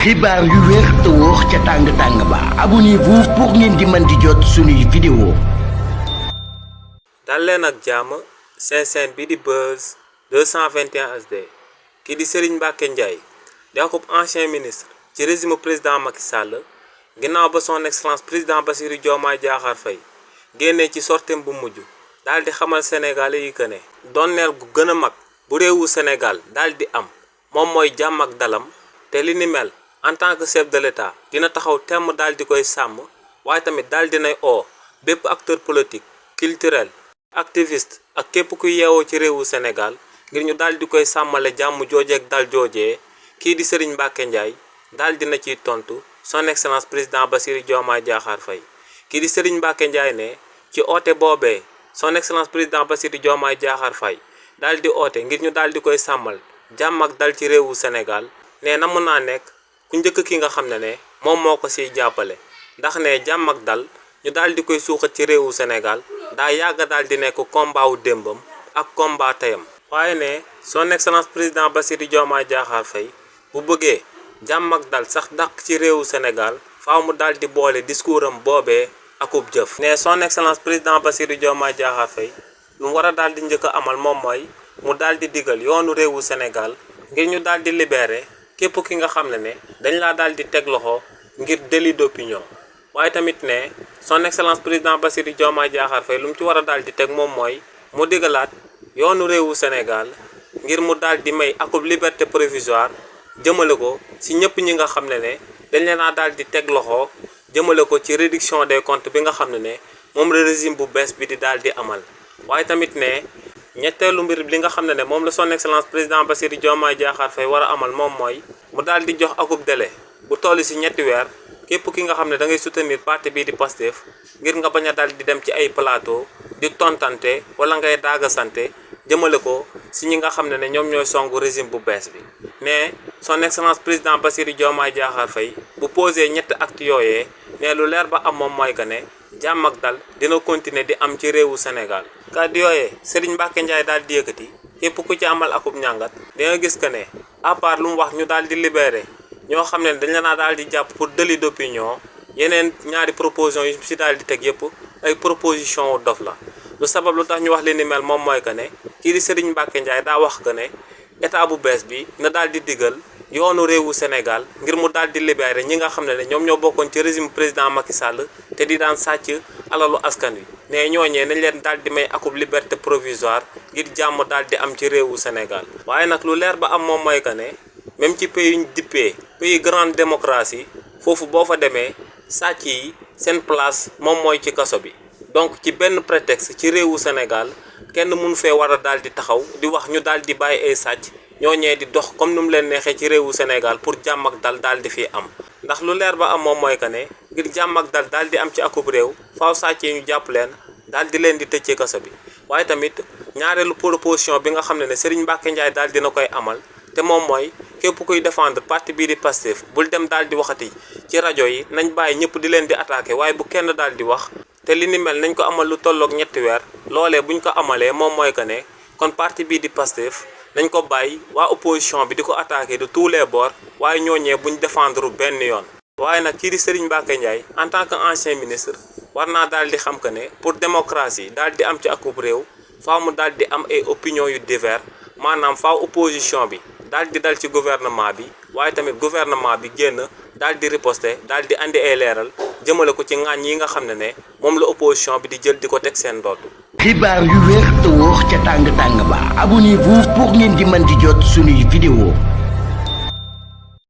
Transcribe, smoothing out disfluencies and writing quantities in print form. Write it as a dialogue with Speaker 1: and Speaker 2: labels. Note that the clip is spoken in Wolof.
Speaker 1: xibaar yu wér te wóor ca tàng ba abonnez-vous pour ngeen di mën di jot suñuy vidéo.
Speaker 2: dal leen ak jàmm seen chaîne bi di Buzz 221 HD kii di Serigne Mbacké Ndiaye di akub ancien ministre ci régime président Macky Sall ginnaaw ba son excellence président Bassirou Diomaye Diakhar Faye génnee ci sortem bu mujj daal di xamal sénégalais yi que ne donneel gu gën a mag bu réewu Sénégal daal di am moom mooy jàmm ak dalam te li ni mel en tant que chef de l'État dina taxaw temm daal di koy sàmm waaye tamit daal dinay oo bépp acteur politique culturel activiste ak képp kuy yeewoo ci réewu Sénégal ngir ñu daal di koy sàmmale jàmm joojeek dal joojee kii di Serigne Mbacké Ndiaye daal dina ciy tontu son excellence président Bassirou Diomaye Diakhar Faye kii di Serigne Mbacké Ndiaye ne ci oote boobee son excellence président Bassirou Diomaye Diakhar Faye daal di oote ngir ñu daal di koy sàmmal jàmm ak dal ci réewu Sénégal ne na mun naa nekk ku njëkk ki nga xam ne moom moo ko siy jàppale ndax ne jàmm ak dal ñu daal di koy suuxat ci réewu Sénégal daa yàgg daal di nekk combat wu démbam ak combat tayam waaye ne son excellence président Bassirou Diomaye Diakhar Faye bu bëggee jàmm ak dal sax dàq ci réewu Sénégal faaw mu daal di boole discours am boobee akub jëf ne son excellence président Bassirou Diomaye Diakhar Faye lu mu war a daal di njëkk a amal moom mooy mu daal di digal yoonu réewu Sénégal ngir ñu daal di libérer képp ki nga xam ne dañ laa daal di teg loxo ngir délit d'opinion waaye tamit ne son excellence président Bassirou Diomaye Diakhar Faye lu mu ci war a daal di teg moom mooy mu digalaat yoonu réewu Sénégal ngir mu daal di may akub liberté provisoire jëmale ko ci ñëpp ñi nga xam ne dañ leen a daal di teg loxo jëmale ko ci réduction des comptes bi nga xam ne moom la régime bu bees bi di daal di amal waaye tamit ne ñetteelu mbir li nga xam ne moom la son excellence président Bassirou Diomaye Diakhar Faye war a amal moom mooy mu daal di jox akub délai bu toll ci ñetti weer képp ki nga xam ne da ngay soutenir parti bii di Pastef ngir nga bañ a daal di dem ci ay plateau di tontante wala ngay daagasante jëmale ko ci ñi nga xam ne ñoom ñooy songu régime bu bees bi ne son excellence président Bassirou Diomaye Diakhar Faye bu posé ñetti acte yooyee ne lu leer ba am moom mooy que ne jàmm ak dal dina continuer di am ci réewu Sénégal kàddu yooyee Serigne Mbacké Ndiaye daal di yëkkati képp ku ci amal akub ñàngat di nga gis que ne à part lu mu wax ñu daal di libérer ñoo xam ne dañ leen a daal di jàpp pour délit d'opinion yeneen ñaari proposition yu ci daal di teg yëpp ay proposition wu dof la lu sabab lu tax ñu wax li ni mel moom mooy que ne kii di Serigne Mbacké Ndiaye daa wax que ne état bu bees bi na daal di digal yoonu réewu Sénégal ngir mu daal di libérer ñi nga xam ne ñoom ñoo bokkoon ci régime président Macky Sall te di daan sàcc alalu askan wi ne ñooñee nañ leen daal di may akub liberté provisoire ngir jàmm daal di am ci réewu Sénégal waaye nag lu leer ba am moom mooy que ne même ci pays ñu dippee pays grande démocratie foofu boo fa demee sàcc yi seen place moom mooy ci kaso bi donc ci benn prétexte ci réewu Sénégal kenn mun fee war a daal di taxaw di wax ñu daal di bàyyi ay sàcc ñooñee di dox comme ni mu leen neexee ci réewu Sénégal pour jàmm ak dal daal di fi am ndax lu leer ba am moom mooy que ne ngir jàmm ak dal daal di am ci akub réew faaw sàccee ñu jàpp leen daal di leen di tëj ci kaso bi waaye tamit ñaareelu proposition bi nga xam ne Serigne Mbacké Ndiaye daal dina koy amal te moom mooy képp kuy défendre parti bii di Pastef bul dem daal di waxati ci rajo yi nañ bàyyi ñëpp di leen di attaqué waaye bu kenn daal di wax te li ni mel nañ ko amal lu tolloog ñetti weer loolee buñ ko amalee moom mooy que ne kon parti bii di Pastef nañ ko bàyyi waa opposition bi di ko attaqué de tous les bords waaye ñooñee buñ défendre benn yoon waaye nag kii di Serigne Mbacké Ndiaye en tant que ancien ministre war naa daal di xam que ne pour démocratie daal di am ci akub réew faaw mu daal di am ay opinion yu divers maanaam faaw opposition bi daal di dal ci gouvernement bi waaye tamit gouvernement bi génn daal di riposter daal di andi ay leeral jëmale ko ci ŋàññ yi nga xam ne moom la opposition bi di jël di ko teg seen ndodd.
Speaker 1: xibaar yu wér te wóor ca tàng ba abonnez-vous pour ngeen di mën di jot suñuy vidéo.